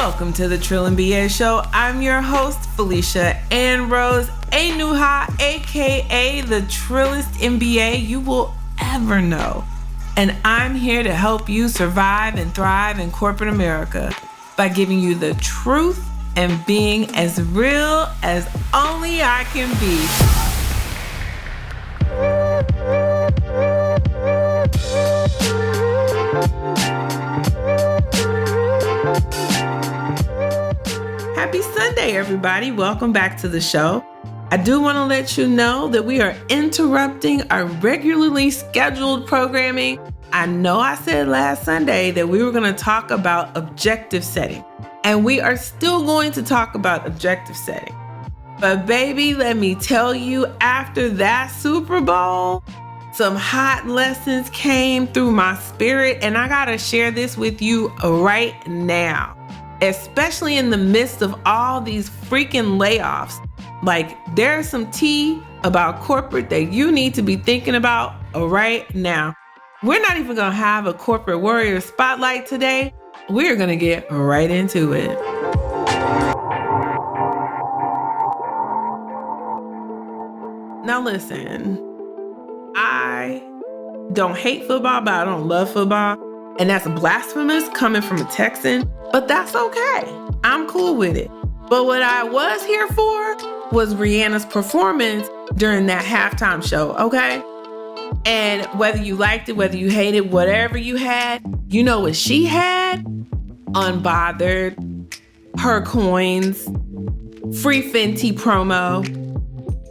Welcome to the Trill and BA Show. I'm your host, Felicia Ann Rose, Anuha, aka the trillest MBA you will ever know. And I'm here to help you survive and thrive in corporate America by giving you the truth and being as real as only I can be. Happy Sunday, everybody. Welcome back to the show. I do want to let you know that we are interrupting our regularly scheduled programming. I know I said last Sunday that we were going to talk about objective setting, and we are still going to talk about objective setting. But baby, let me tell you, after that Super Bowl, some hot lessons came through my spirit, and I got to share this with you right now. Especially in the midst of all these freaking layoffs. Like, there's some tea about corporate that you need to be thinking about right now. We're not even going to have a corporate warrior spotlight today. We're going to get right into it. Now listen, I don't hate football, but I don't love football. And that's blasphemous coming from a Texan, but that's okay. I'm cool with it. But what I was here for was Rihanna's performance during that halftime show, okay? And whether you liked it, whether you hated, whatever you had, you know what she had? Unbothered, her coins, free Fenty promo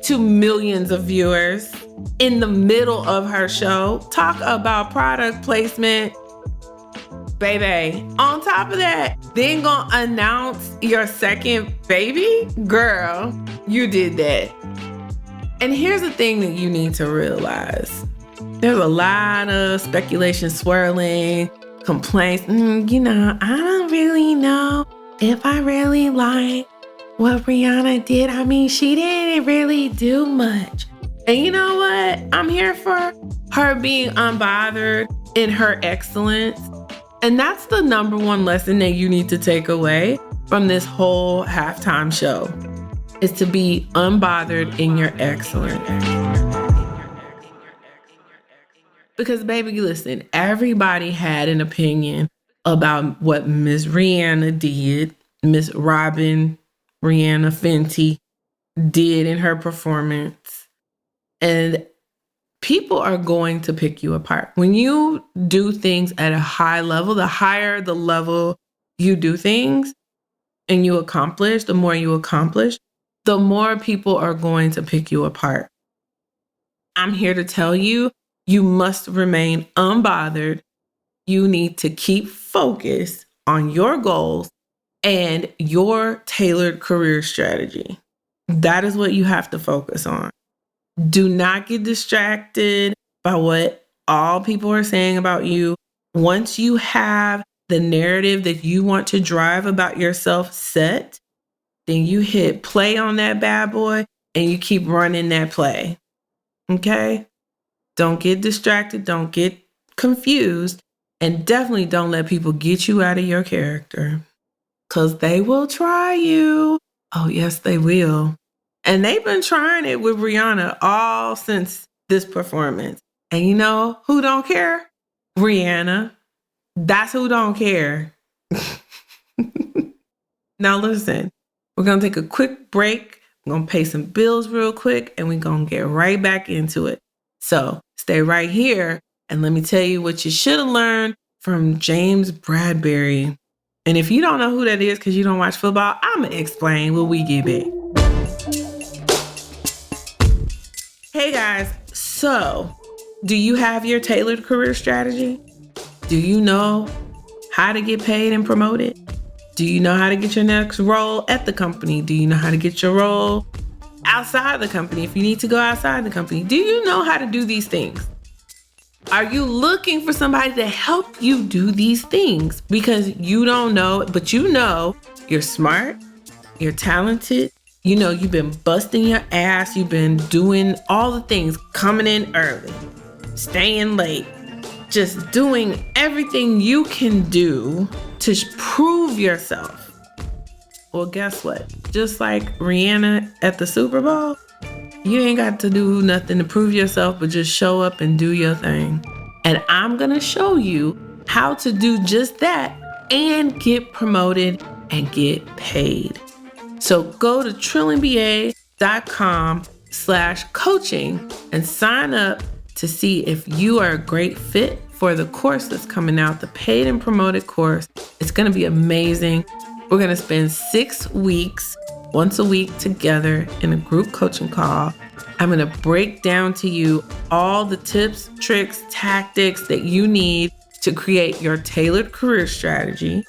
to millions of viewers in the middle of her show. Talk about product placement. Baby, on top of that, then gonna announce your second baby? Girl, you did that. And here's the thing that you need to realize. There's a lot of speculation swirling, complaints. I don't really know if I really like what Rihanna did. I mean, she didn't really do much. And you know what? I'm here for her being unbothered in her excellence. And that's the number one lesson that you need to take away from this whole halftime show, is to be unbothered in your excellence. Because baby, listen, everybody had an opinion about what Miss Rihanna did, Miss Robin Rihanna Fenty did in her performance. And people are going to pick you apart. When you do things at a high level, the higher the level you do things and you accomplish, the more you accomplish, the more people are going to pick you apart. I'm here to tell you, you must remain unbothered. You need to keep focused on your goals and your tailored career strategy. That is what you have to focus on. Do not get distracted by what all people are saying about you. Once you have the narrative that you want to drive about yourself set, then you hit play on that bad boy and you keep running that play. Okay? Don't get distracted. Don't get confused. And definitely don't let people get you out of your character, because they will try you. Oh, yes, they will. And they've been trying it with Rihanna all since this performance. And you know who don't care? Rihanna. That's who don't care. Now listen, we're going to take a quick break. I'm going to pay some bills real quick, and we're going to get right back into it. So stay right here, and let me tell you what you should have learned from James Bradbury. And if you don't know who that is because you don't watch football, I'm going to explain when we get back. Hey guys, so do you have your tailored career strategy? Do you know how to get paid and promoted? Do you know how to get your next role at the company? Do you know how to get your role outside the company if you need to go outside the company? Do you know how to do these things? Are you looking for somebody to help you do these things? Because you don't know, but you know you're smart, you're talented, you know you've been busting your ass, you've been doing all the things, coming in early, staying late, just doing everything you can do to prove yourself Well, guess what? Just like Rihanna at the Super Bowl, you ain't got to do nothing to prove yourself, but just show up and do your thing. And I'm going to show you how to do just that and get promoted and get paid. So go to trillionba.com/coaching and sign up to see if you are a great fit for the course that's coming out, the paid and promoted course. It's going to be amazing. We're going to spend 6 weeks, once a week together in a group coaching call. I'm going to break down to you all the tips, tricks, tactics that you need to create your tailored career strategy.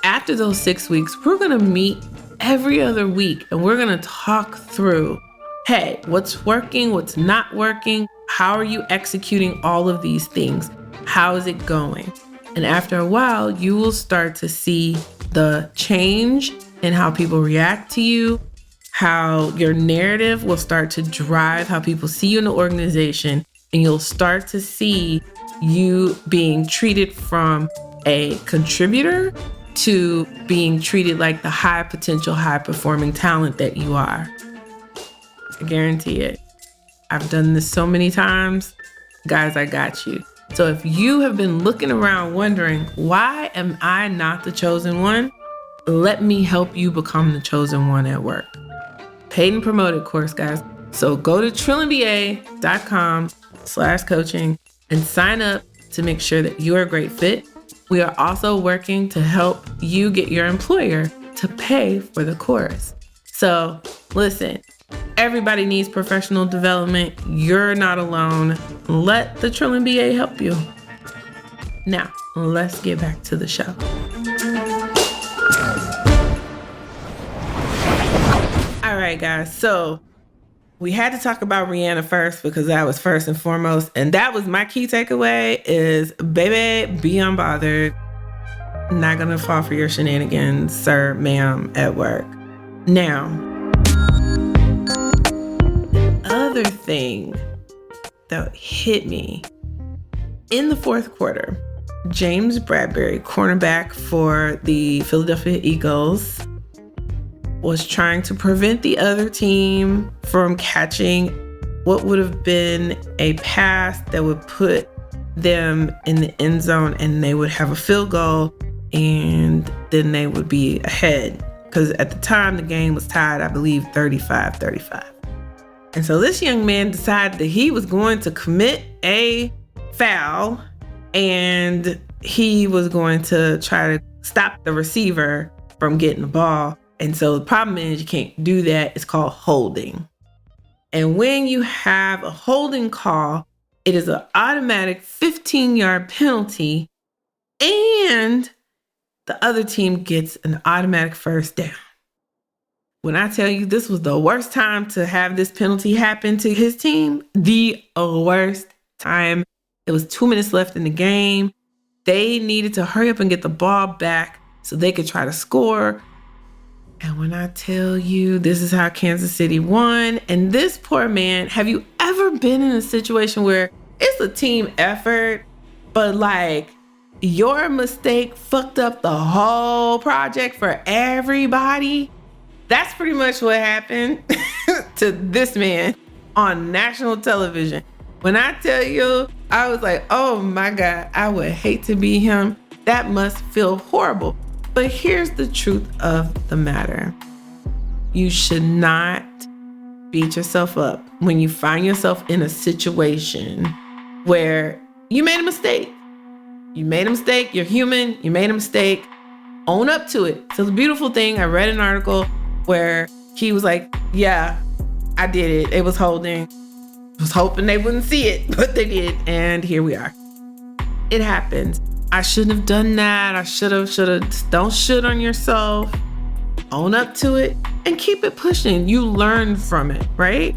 After those 6 weeks, we're going to meet every other week and we're going to talk through, hey, what's working, what's not working? How are you executing all of these things? How is it going? And after a while, you will start to see the change in how people react to you, how your narrative will start to drive how people see you in the organization, and you'll start to see you being treated from a contributor to being treated like the high potential, high performing talent that you are. I guarantee it. I've done this so many times. Guys, I got you. So if you have been looking around wondering, why am I not the chosen one? Let me help you become the chosen one at work. Paid and promoted course, guys. So go to trillionba.com/coaching and sign up to make sure that you're a great fit. We are also working to help you get your employer to pay for the course. So listen, everybody needs professional development. You're not alone. Let the Trillion BA help you. Now, let's get back to the show. All right, guys. So we had to talk about Rihanna first because that was first and foremost. And that was my key takeaway is, baby, be unbothered. Not going to fall for your shenanigans, sir, ma'am, at work. Now, other thing that hit me in the fourth quarter, James Bradbury, cornerback for the Philadelphia Eagles, was trying to prevent the other team from catching what would have been a pass that would put them in the end zone and they would have a field goal and then they would be ahead. Because at the time the game was tied, I believe 35-35. And so this young man decided that he was going to commit a foul and he was going to try to stop the receiver from getting the ball. And so the problem is you can't do that. It's called holding. And when you have a holding call, it is an automatic 15-yard penalty and the other team gets an automatic first down. When I tell you this was the worst time to have this penalty happen to his team, the worst time. It was 2 minutes left in the game. They needed to hurry up and get the ball back so they could try to score. And when I tell you this is how Kansas City won, and this poor man, have you ever been in a situation where it's a team effort, but like your mistake fucked up the whole project for everybody? That's pretty much what happened to this man on national television. When I tell you, I was like, oh my God, I would hate to be him. That must feel horrible. But here's the truth of the matter. You should not beat yourself up when you find yourself in a situation where you made a mistake. You made a mistake. You're human. You made a mistake. Own up to it. So the beautiful thing, I read an article where he was like, yeah, I did it. It was holding. I was hoping they wouldn't see it, but they did. And here we are. It happens. I shouldn't have done that. I should have. Don't shit on yourself. Own up to it and keep it pushing. You learn from it, right?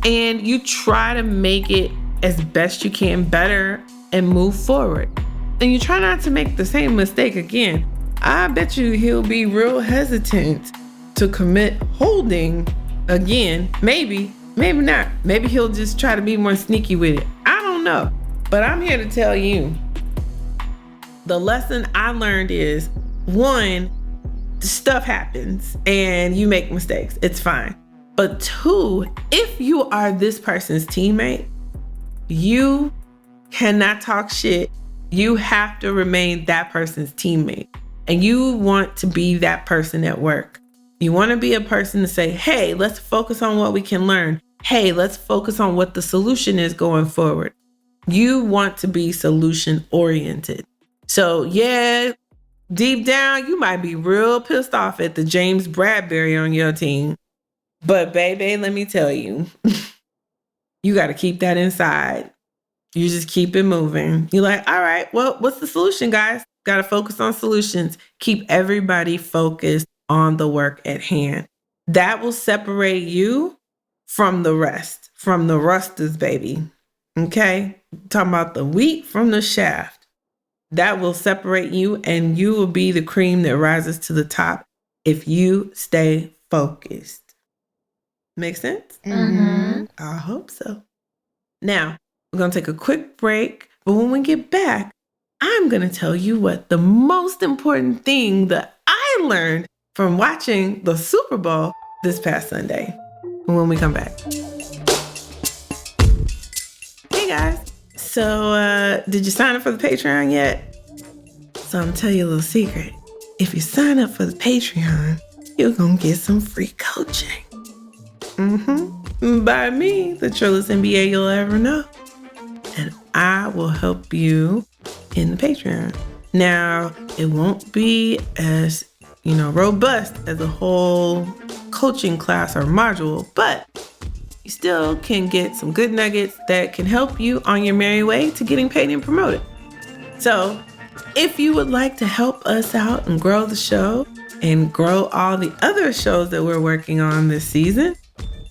And you try to make it as best you can better and move forward. And you try not to make the same mistake again. I bet you he'll be real hesitant to commit holding again. Maybe not. Maybe he'll just try to be more sneaky with it. I don't know. But I'm here to tell you, the lesson I learned is, one, stuff happens and you make mistakes. It's fine. But 2, if you are this person's teammate, you cannot talk shit. You have to remain that person's teammate. And you want to be that person at work. You want to be a person to say, hey, let's focus on what we can learn. Hey, let's focus on what the solution is going forward. You want to be solution oriented. So yeah, deep down, you might be real pissed off at the James Bradbury on your team. But baby, let me tell you, you got to keep that inside. You just keep it moving. You're like, all right, well, what's the solution, guys? Got to focus on solutions. Keep everybody focused on the work at hand. That will separate you from the rest, from the rusters, baby. Okay? Talking about the wheat from the shaft. That will separate you, and you will be the cream that rises to the top if you stay focused. Make sense? Mm-hmm. I hope so. Now, we're going to take a quick break, but when we get back, I'm going to tell you what the most important thing that I learned from watching the Super Bowl this past Sunday when we come back. Hey guys. So, did you sign up for the Patreon yet? So I'm going to tell you a little secret. If you sign up for the Patreon, you're going to get some free coaching. By me, the trillest MBA you'll ever know. And I will help you in the Patreon. Now, it won't be as, robust as a whole coaching class or module, but you still can get some good nuggets that can help you on your merry way to getting paid and promoted. So, if you would like to help us out and grow the show and grow all the other shows that we're working on this season,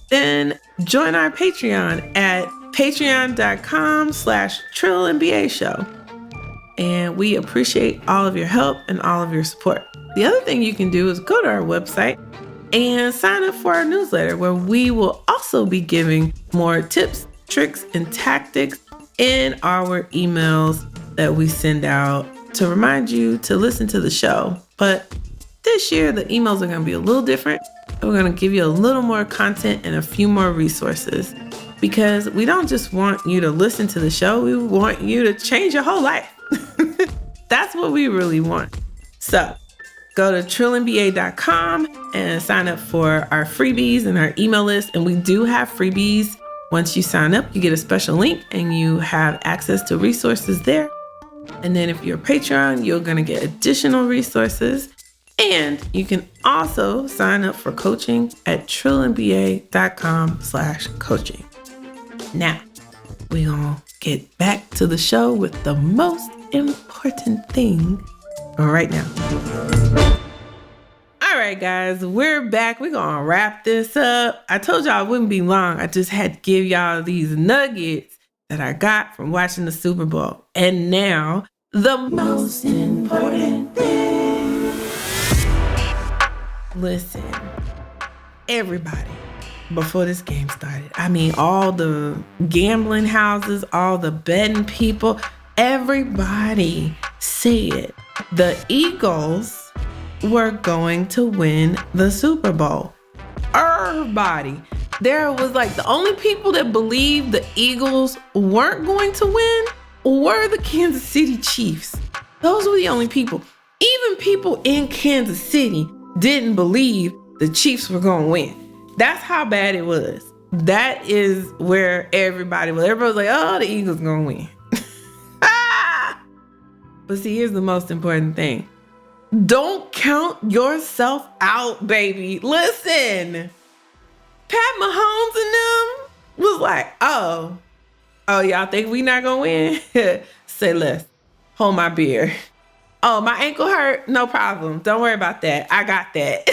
then join our Patreon at patreon.com/TrillMBA show. And we appreciate all of your help and all of your support. The other thing you can do is go to our website and sign up for our newsletter, where we will also be giving more tips, tricks, and tactics in our emails that we send out to remind you to listen to the show. But this year, the emails are going to be a little different. We're going to give you a little more content and a few more resources, because we don't just want you to listen to the show. We want you to change your whole life. That's what we really want. So go to trillandba.com and sign up for our freebies and our email list. And we do have freebies. Once you sign up, you get a special link and you have access to resources there. And then if you're a Patreon, you're going to get additional resources. And you can also sign up for coaching at trillandba.com/coaching. Now, we're going to get back to the show with the most important thing right now. All right, guys, we're back. We're going to wrap this up. I told y'all it wouldn't be long. I just had to give y'all these nuggets that I got from watching the Super Bowl. And now, the most important thing. Listen, everybody, before this game started, all the gambling houses, all the betting people, everybody said the Eagles were going to win the Super Bowl. Everybody. There was the only people that believed the Eagles weren't going to win were the Kansas City Chiefs. Those were the only people. Even people in Kansas City didn't believe the Chiefs were going to win. That's how bad it was. That is where everybody was. Everybody was like, oh, the Eagles going to win. But see, here's the most important thing. Don't count yourself out, baby. Listen. Pat Mahomes and them was like, oh, y'all think we not going to win? Say less. Hold my beer. Oh, my ankle hurt? No problem. Don't worry about that. I got that.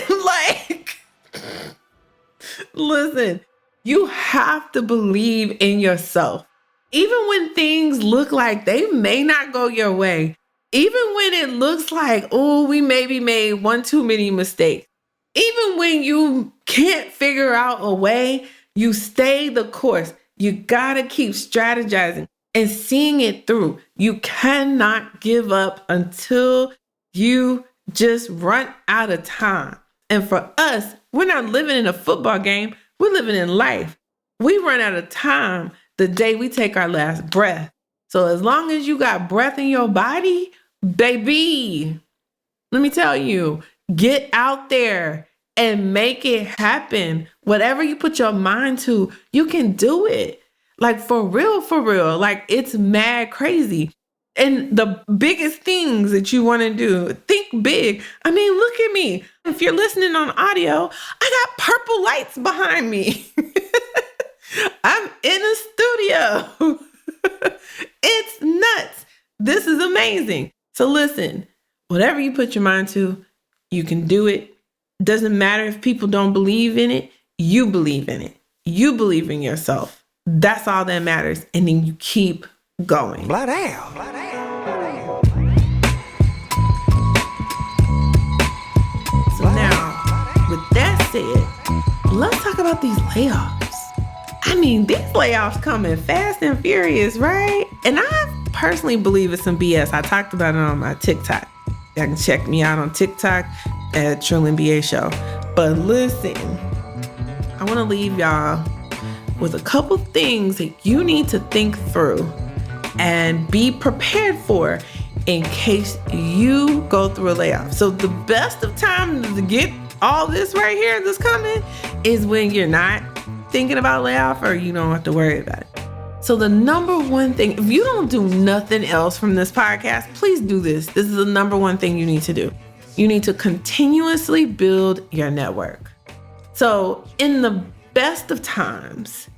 Listen, you have to believe in yourself. Even when things look like they may not go your way, even when it looks like, oh, we maybe made one too many mistakes, even when you can't figure out a way, you stay the course. You gotta keep strategizing and seeing it through. You cannot give up until you just run out of time. And for us, we're not living in a football game. We're living in life. We run out of time the day we take our last breath. So as long as you got breath in your body, baby, let me tell you, get out there and make it happen. Whatever you put your mind to, you can do it. Like for real. Like it's mad crazy. And the biggest things that you want to do, think big. I mean, look at me. If you're listening on audio, I got purple lights behind me. I'm in a studio. It's nuts. This is amazing. So listen, whatever you put your mind to, you can do it. Doesn't matter if people don't believe in it. You believe in it. You believe in yourself. That's all that matters. And then you keep going. Blood out. So now, with that said, let's talk about these layoffs. I mean, these layoffs coming fast and furious, right? And I personally believe it's some BS. I talked about it on my TikTok. You can check me out on TikTok at Trillion BA Show. But listen, I want to leave y'all with a couple things that you need to think through and be prepared for in case you go through a layoff. So the best of time to get all this right here that's coming is when you're not thinking about layoff or you don't have to worry about it. So the number one thing, if you don't do nothing else from this podcast, please do this. This is the number one thing you need to do. You need to continuously build your network. So in the best of times,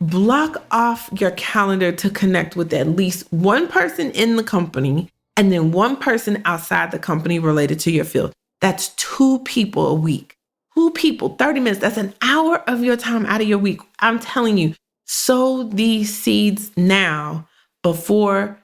block off your calendar to connect with at least one person in the company and then one person outside the company related to your field. That's 2 people a week. 2 people, 30 minutes. That's an hour of your time out of your week. I'm telling you, sow these seeds now before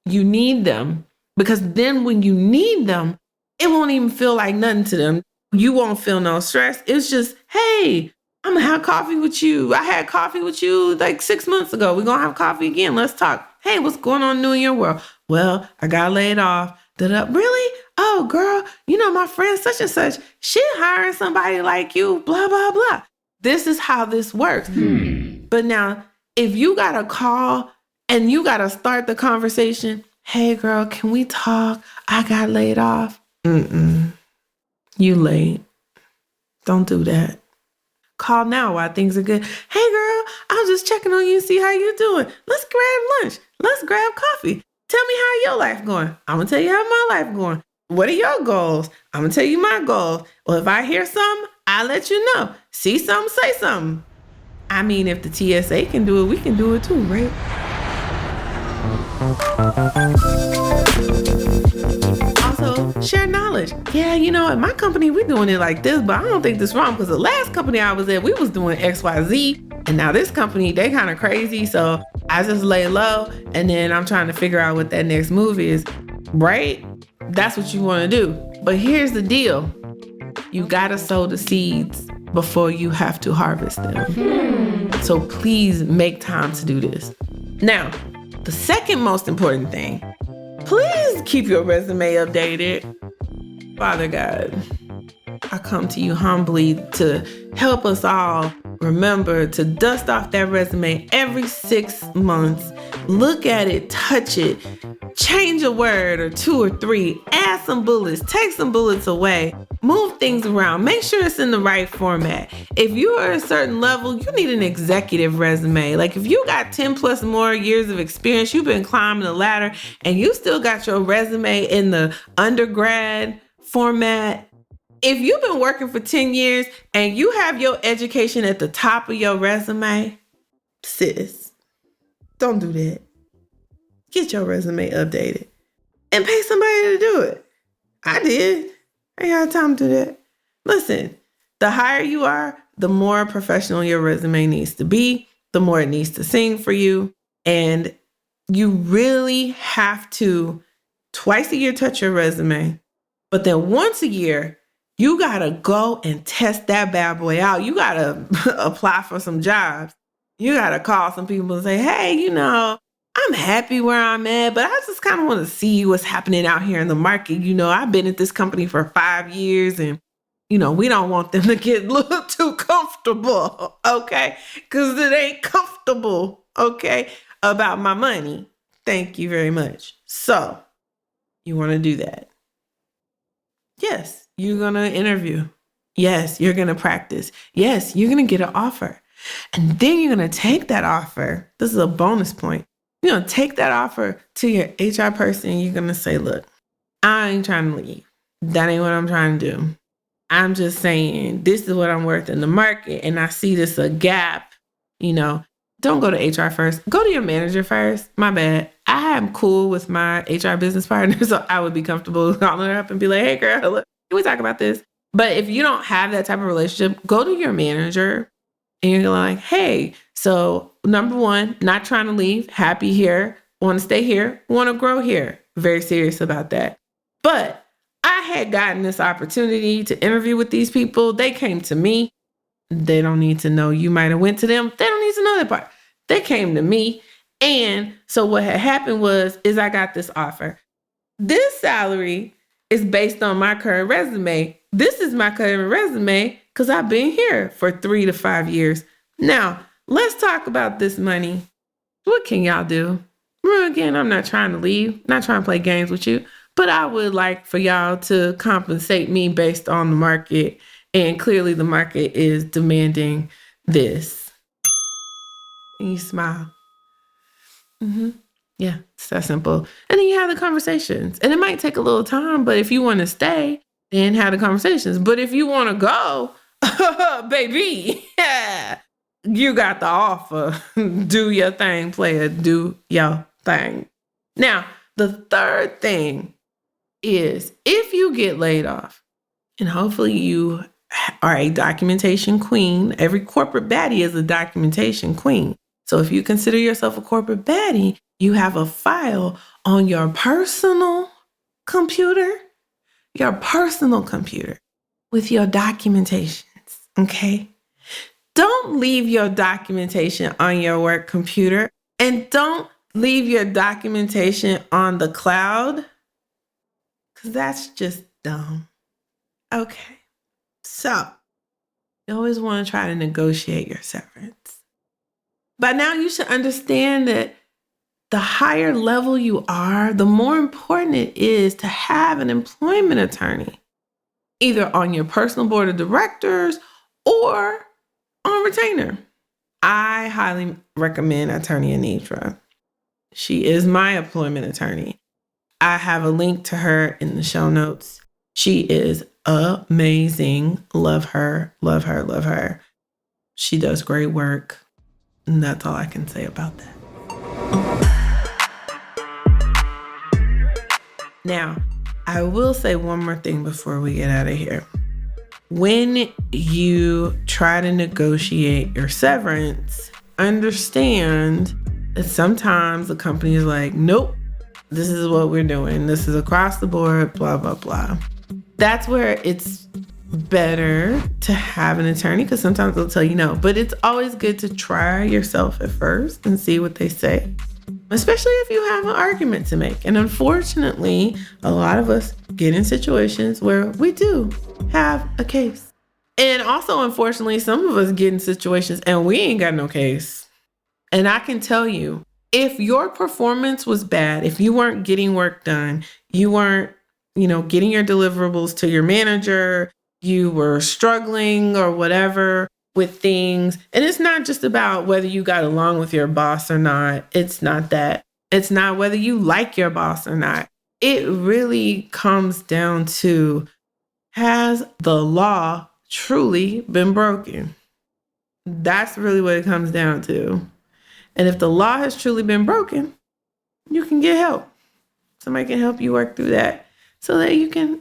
you need them, because then when you need them, it won't even feel like nothing to them. You won't feel no stress. It's just, hey, I'm gonna have coffee with you. I had coffee with you like 6 months ago. We're gonna have coffee again. Let's talk. Hey, what's going on new in your world? Well, I got laid off. Really? Oh, girl, you know, my friend such and such, she hiring somebody like you, blah, blah, blah. This is how this works. But now, if you got to call and you got to start the conversation, hey, girl, can we talk? I got laid off. You late. Don't do that. Call now while things are good. Hey, girl, I was just checking on you and see how you doing. Let's grab lunch. Let's grab coffee. Tell me how your life going. I'm going to tell you how my life going. What are your goals? I'm going to tell you my goals. Well, if I hear something, I'll let you know. See something, say something. I mean, if the TSA can do it, we can do it too, right? Also, share knowledge. Yeah, you know, at my company, we're doing it like this, but I don't think this wrong because the last company I was at, we was doing XYZ. And now this company, they kind of crazy. So I just lay low and then I'm trying to figure out what that next move is, right? That's what you want to do. But here's the deal. You got to sow the seeds before you have to harvest them. So please make time to do this. Now, the second most important thing, please keep your resume updated. Father God, I come to you humbly to help us all remember to dust off that resume every 6 months. Look at it, touch it, change a word or 2 or 3, add some bullets, take some bullets away, move things around, make sure it's in the right format. If you are at a certain level, you need an executive resume. Like if you got 10 plus more years of experience, you've been climbing the ladder and you still got your resume in the undergrad format. If you've been working for 10 years and you have your education at the top of your resume, sis, don't do that. Get your resume updated and pay somebody to do it. I did. I ain't had time to do that. Listen, the higher you are, the more professional your resume needs to be, the more it needs to sing for you. And you really have to twice a year touch your resume. But then once a year, you got to go and test that bad boy out. You got to apply for some jobs. You got to call some people and say, hey, you know, I'm happy where I'm at, but I just kind of want to see what's happening out here in the market. I've been at this company for 5 years and, we don't want them to get a little too comfortable, okay? Because it ain't comfortable, okay, about my money. Thank you very much. So you want to do that? Yes, you're going to interview. Yes, you're going to practice. Yes, you're going to get an offer. And then you're going to take that offer. This is a bonus point. You're going to take that offer to your HR person. And you're going to say, look, I ain't trying to leave. That ain't what I'm trying to do. I'm just saying this is what I'm worth in the market. And I see this a gap. Don't go to HR first. Go to your manager first. My bad. I am cool with my HR business partner, so I would be comfortable calling her up and be like, hey, girl, look, can we talk about this? But if you don't have that type of relationship, go to your manager and you're like, hey, so number one, not trying to leave, happy here, want to stay here, want to grow here. Very serious about that. But I had gotten this opportunity to interview with these people. They came to me. They don't need to know you might have went to them. They don't need to know that part. They came to me. And so what had happened is I got this offer. This salary is based on my current resume. This is my current resume because I've been here for 3 to 5 years. Now, let's talk about this money. What can y'all do? Again, I'm not trying to leave, not trying to play games with you, but I would like for y'all to compensate me based on the market. And clearly the market is demanding this. And you smile. Yeah, it's that simple. And then you have the conversations. And it might take a little time, but if you want to stay, then have the conversations. But if you want to go, baby, yeah, you got the offer. Do your thing, player. Do your thing. Now, the third thing is if you get laid off, and hopefully you are a documentation queen. Every corporate baddie is a documentation queen. So if you consider yourself a corporate baddie, you have a file on your personal computer with your documentations, okay? Don't leave your documentation on your work computer and don't leave your documentation on the cloud because that's just dumb, okay? So you always want to try to negotiate your severance. By now, you should understand that the higher level you are, the more important it is to have an employment attorney, either on your personal board of directors or on retainer. I highly recommend Attorney Anitra. She is my employment attorney. I have a link to her in the show notes. She is amazing. Love her, love her, love her. She does great work. And that's all I can say about that. Now, I will say one more thing before we get out of here. When you try to negotiate your severance, understand that sometimes the company is like, nope, this is what we're doing. This is across the board, blah, blah, blah. That's where it's better to have an attorney because sometimes they'll tell you no. But it's always good to try yourself at first and see what they say, especially if you have an argument to make. And unfortunately, a lot of us get in situations where we do have a case. And also, unfortunately, some of us get in situations and we ain't got no case. And I can tell you, if your performance was bad, if you weren't getting work done, you weren't, getting your deliverables to your manager, you were struggling or whatever with things. And it's not just about whether you got along with your boss or not. It's not that. It's not whether you like your boss or not. It really comes down to, has the law truly been broken? That's really what it comes down to. And if the law has truly been broken, you can get help. Somebody can help you work through that so that you can,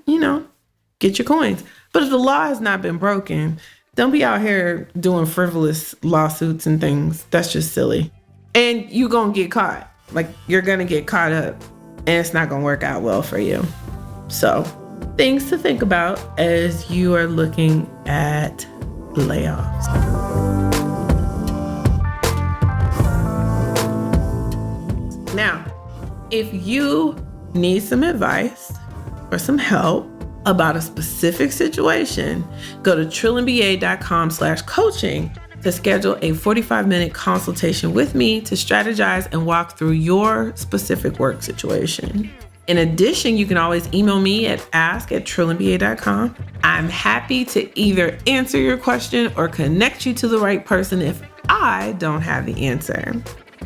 get your coins. But if the law has not been broken, don't be out here doing frivolous lawsuits and things. That's just silly. And you're going to get caught. Like, you're going to get caught up and it's not going to work out well for you. So, things to think about as you are looking at layoffs. Now, if you need some advice or some help about a specific situation, go to trilliumba.com/coaching to schedule a 45-minute consultation with me to strategize and walk through your specific work situation. In addition, you can always email me at ask@trilliumba.com. I'm happy to either answer your question or connect you to the right person if I don't have the answer.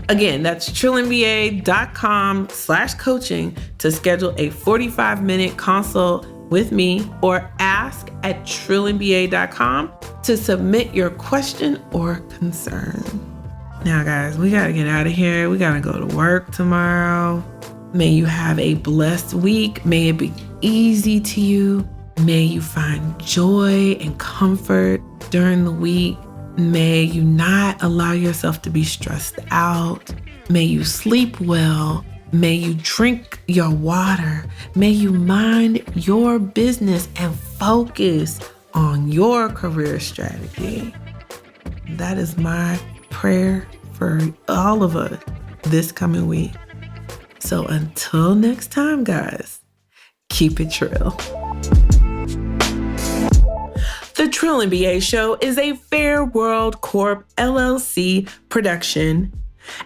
Again, that's trilliumba.com/coaching to schedule a 45-minute consult with me, or ask@trilliumba.com to submit your question or concern. Now, guys, we got to get out of here. We got to go to work tomorrow. May you have a blessed week. May it be easy to you. May you find joy and comfort during the week. May you not allow yourself to be stressed out. May you sleep well. May you drink your water. May you mind your business and focus on your career strategy. That is my prayer for all of us this coming week. So until next time, guys, keep it trill. The Trill MBA Show is a Fair World Corp LLC production.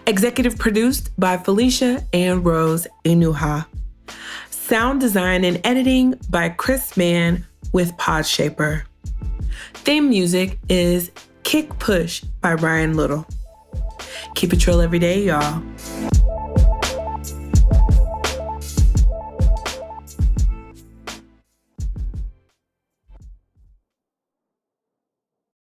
Executive produced by Felicia and Rose Inuha. Sound design and editing by Chris Mann with Podshaper. Theme music is Kick Push by Ryan Little. Keep it trill every day, y'all.